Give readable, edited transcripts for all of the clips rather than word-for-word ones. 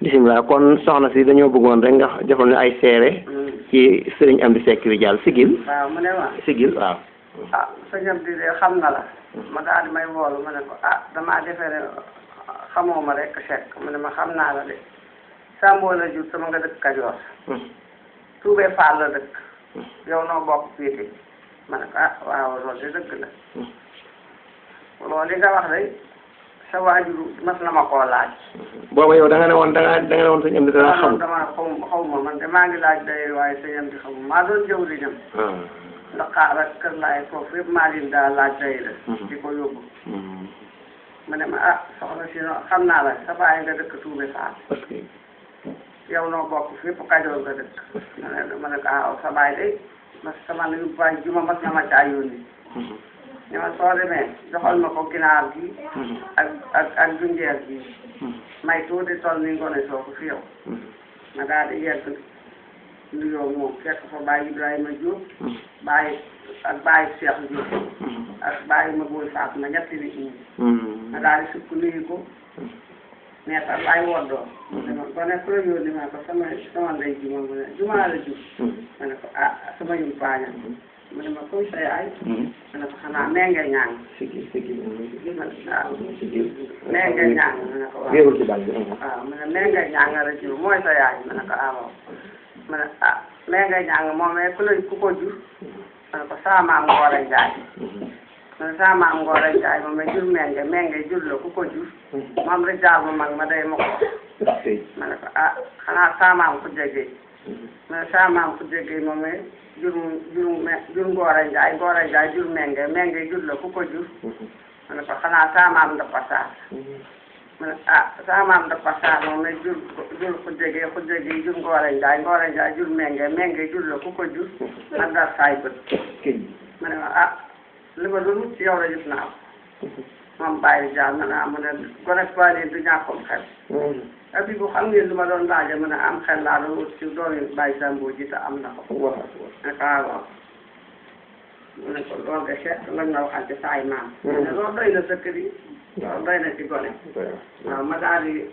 bisimilah kon soxna si dañoo bëggoon rek nga defal ñu ay seere ci sëriñ Amdy Seck Ridial sigil. waaw mu ne ma sigil waaw. ah sëñ Amdy de xam na la. ma daal di may woolu ma ne ko damaa defee ne xamoo ma rek Seck mu ne ma xam naa la de. Samboo la jur sama nga dëkk Kajoor. Tuubee Faal la dëkk. yow noo bokk féete. ma ne ko waaw loolu de dëgg la. loolu li nga wax de sa waajur mas na ma koo laaj. booba yow da nga ne woon sëñ Amdy dana xam. dama xaw ma man de maa ngi laaj day waaye sëñ Amdy xaw ma maa doon jëw di dem. ndax xaar ak kër laay foofu yëpp maa leen daa laaj day la. di ko yóbbu. ma ne ma soxna si xam naa la sa baay nga dëkk Tuubee Faal. yow noo bokk fépp Kajoor nga dëkk. ma ne ko sa baay de sama yu baay juma mas na ma caa yónni. ñu ma soo demee joxal ma ko ginaar gi. ak junjeer gi. may tuuti toll ni ngone sooku fi yow. ma daal di yegg nuyoo moom fekk fa Baye Ibrahima Diop. Baye Cheikh Diop. ak Baye Maboy Faat ma ñetti nit ñi. ma daal di sukk nuyu ko. mais sax laay woddoo. dama ko ne ku la yónni ma ko sama ndey ji moom mu ne jumaa la jur. ma ne ko sama yum paaña. mu ne ma koy sa yaay. ma ne ko xanaa mee ngay ñaan. sigil mee ngay ñaan ma ne ko waaw mu ne mee ngay ñaan la jur mooy sa yaay ma ne ko waaw. ma ne mee ngay ñaan moom ku ko jur. ma ne ko saa maam Ngoore Njaay. ma ne saa maam Ngoore Njaay moom jur menge jur la ku ko jur. moom Ridial mu mag ma day ma ko. ma ne ko xanaa saa maam ku jege. ma ne saa maam ku jege moom jur Ngoore Njaay jur menge jur la ku ko jur. ma ne ko xanaa saa maam Ndappa Sarr. ma ne saa maam Ndappa Sarr moom jur ku jege jur Ngoore Njaay jur menge jur la ku ko jur. ma dar saay bët. ma ne li ma doon wut ci yow la gis naa ko. moom Baye Ridial ma ne mu ne gone Fane du ñàkkoon xel. et puis bu xam ngeen lu ma doon laajee mu ne am xel laa doon wut ci doomi Baye Sambo ji te am na ko. waaw waaw. mu ne ko loolu de Cheikh lañ la waxal ci saay maam. mu ne loolu doy na sëkk bi. loolu doy na ci gone. waaw ma daal di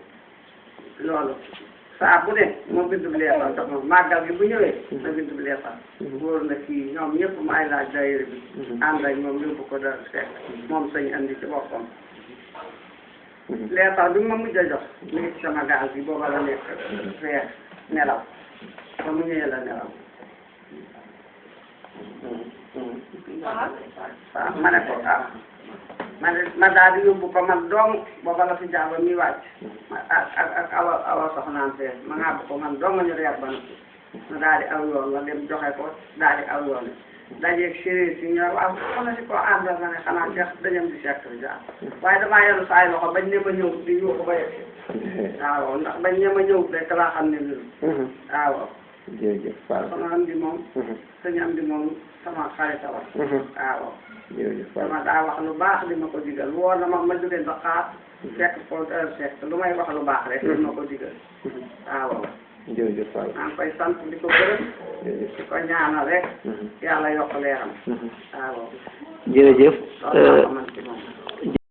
loolu. saa bu ne moo bindub leefal jox ma màggal gi bu ñëwee. ma bindub leefal. wóor na kii ñoom ñëpp maay laaj daayira bi. ànd ak moom yóbbu ko dara Seck moom sëñ Amdy ci boppam. leefal bi ma mujj a jox. mi ngi ci sama gaal bi booba la nekk weer nelaw ba mu ñëwee la nelaw. waaw ma ne ko ma daal di yóbbu ko man dong booba la fi jàll mi wàcc. ak awa soxnaan fee ma ngàbb ko man dong ñu reer ba noppi. ma daal di aw yoon la dem joxe ko daal di aw yoon dajeeg séeréer si ñëw waaw xanaa si ko àndal ma ne xanaa Cheikh dañam di Seck Ridial waaye damaa yenu sa ay loxo bañ ne ma ñëw di yuuxu ba yegg. waaw ndax bañ ne ma ñëw rek laa xam ne nii. waaw. jërëjëf Fall. sama Amdy moom. sëñ Amdy moom sama xarit la. waaw. jërëjëf Fall dama daa wax lu baax di ma ko digal woo na ma jógee ba xaar. fekk ko Seck lu may wax lu baax rek. di ma ko digal. waaw. jërëjëf Fall. maa ngi koy sant di ko gërëm. di ko ñaanal rek. yàlla yokk leeram. waaw. jërëjëf.